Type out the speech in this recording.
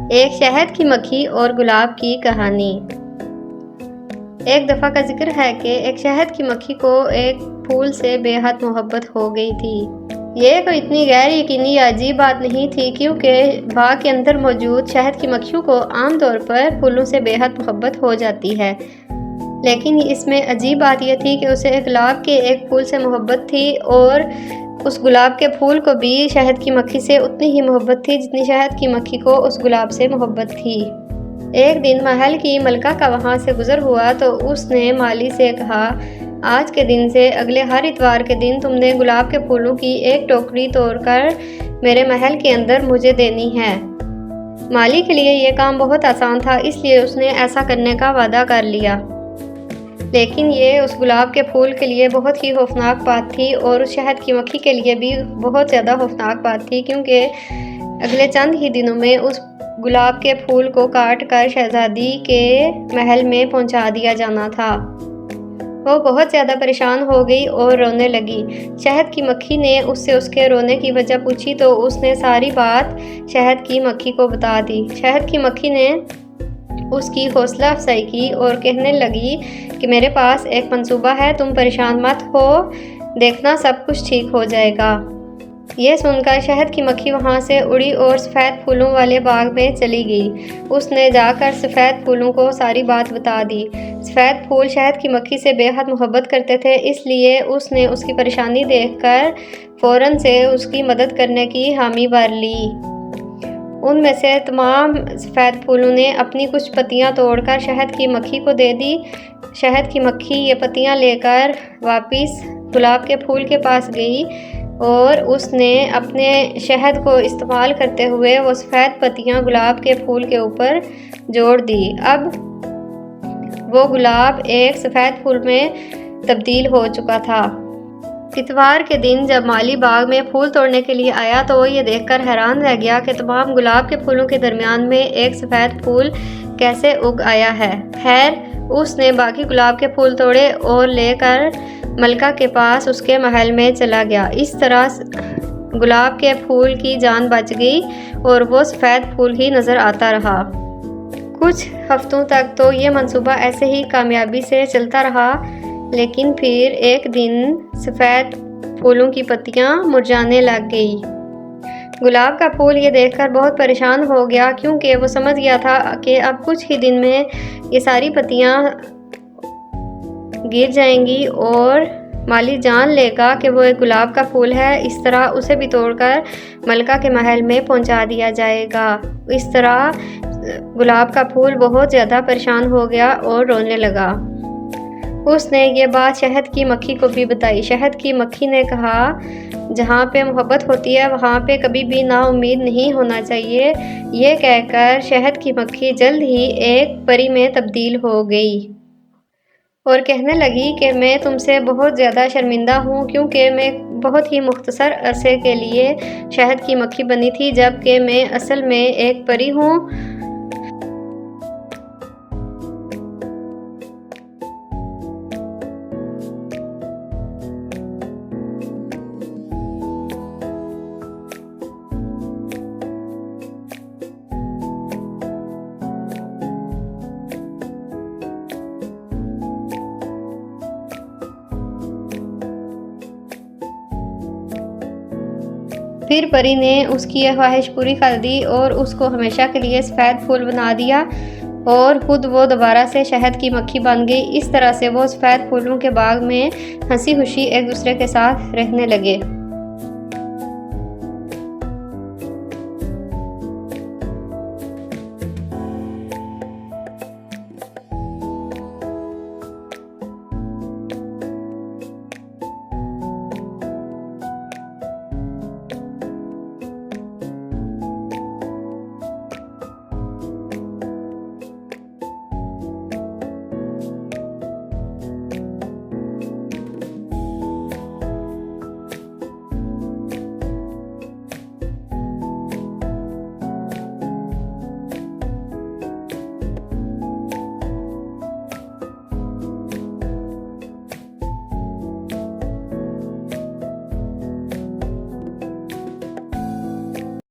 एक शहद की मक्खी और गुलाब की कहानी। एक दफ़ा का जिक्र है कि एक शहद की मक्खी को एक फूल से बेहद मोहब्बत हो गई थी। ये कोई इतनी गैर यकीनी या अजीब बात नहीं थी, क्योंकि बाग के अंदर मौजूद शहद की मक्खियों को आमतौर पर फूलों से बेहद मोहब्बत हो जाती है। लेकिन इसमें अजीब बात यह थी कि उसे गुलाब के एक फूल से मोहब्बत थी, और उस गुलाब के फूल को भी शहद की मक्खी से उतनी ही मोहब्बत थी जितनी शहद की मक्खी को उस गुलाब से मोहब्बत थी। एक दिन महल की मलका का वहाँ से गुजर हुआ तो उसने माली से कहा, आज के दिन से अगले हर इतवार के दिन तुमने गुलाब के फूलों की एक टोकरी तोड़कर मेरे महल के अंदर मुझे देनी है। माली के लिए यह काम बहुत आसान था, इसलिए उसने ऐसा करने का वादा कर लिया। लेकिन ये उस गुलाब के फूल के लिए बहुत ही खौफनाक बात थी, और उस शहद की मक्खी के लिए भी बहुत ज़्यादा खौफनाक बात थी, क्योंकि अगले चंद ही दिनों में उस गुलाब के फूल को काट कर शहजादी के महल में पहुंचा दिया जाना था। वो बहुत ज़्यादा परेशान हो गई और रोने लगी। शहद की मक्खी ने उससे उसके रोने की वजह पूछी तो उसने सारी बात शहद की मक्खी को बता दी। शहद की मक्खी ने उसकी हौसला अफजाई की और कहने लगी कि मेरे पास एक मंसूबा है, तुम परेशान मत हो, देखना सब कुछ ठीक हो जाएगा। ये सुनकर शहद की मक्खी वहाँ से उड़ी और सफ़ेद फूलों वाले बाग में चली गई। उसने जाकर सफ़ेद फूलों को सारी बात बता दी। सफ़ेद फूल शहद की मक्खी से बेहद मोहब्बत करते थे, इसलिए उसने उसकी परेशानी देखकर फ़ौरन से उसकी मदद करने की हामी भर ली। उनमें से तमाम सफ़ेद फूलों ने अपनी कुछ पत्तियां तोड़कर शहद की मक्खी को दे दी। शहद की मक्खी ये पत्तियां लेकर वापस गुलाब के फूल के पास गई और उसने अपने शहद को इस्तेमाल करते हुए वो सफ़ेद पत्तियां गुलाब के फूल के ऊपर जोड़ दी। अब वो गुलाब एक सफ़ेद फूल में तब्दील हो चुका था। इतवार के दिन जब माली बाग में फूल तोड़ने के लिए आया तो वो ये देखकर हैरान रह गया कि तमाम गुलाब के फूलों के दरमियान में एक सफ़ेद फूल कैसे उग आया है। खैर, उसने बाकी गुलाब के फूल तोड़े और लेकर मलका के पास उसके महल में चला गया। इस तरह गुलाब के फूल की जान बच गई और वो सफ़ेद फूल ही नज़र आता रहा। कुछ हफ्तों तक तो ये मंसूबा ऐसे ही कामयाबी से चलता रहा, लेकिन फिर एक दिन सफ़ेद फूलों की पत्तियां मुरझाने लग गई। गुलाब का फूल ये देखकर बहुत परेशान हो गया, क्योंकि वो समझ गया था कि अब कुछ ही दिन में ये सारी पत्तियां गिर जाएंगी और माली जान लेगा कि वो एक गुलाब का फूल है। इस तरह उसे भी तोड़कर मलका के महल में पहुंचा दिया जाएगा। इस तरह गुलाब का फूल बहुत ज़्यादा परेशान हो गया और रोने लगा। उसने ये बात शहद की मक्खी को भी बताई। शहद की मक्खी ने कहा, जहाँ पे मोहब्बत होती है वहाँ पे कभी भी नाउम्मीद नहीं होना चाहिए। ये कहकर शहद की मक्खी जल्द ही एक परी में तब्दील हो गई और कहने लगी कि मैं तुमसे बहुत ज़्यादा शर्मिंदा हूँ, क्योंकि मैं बहुत ही मुख्तसर अरसे के लिए शहद की मक्खी बनी थी, जबकि मैं असल में एक परी हूँ। फिर परी ने उसकी यह ख्वाहिश पूरी कर दी और उसको हमेशा के लिए सफ़ेद फूल बना दिया, और खुद वो दोबारा से शहद की मक्खी बन गई। इस तरह से वो सफ़ेद फूलों के बाग में हंसी खुशी एक दूसरे के साथ रहने लगे।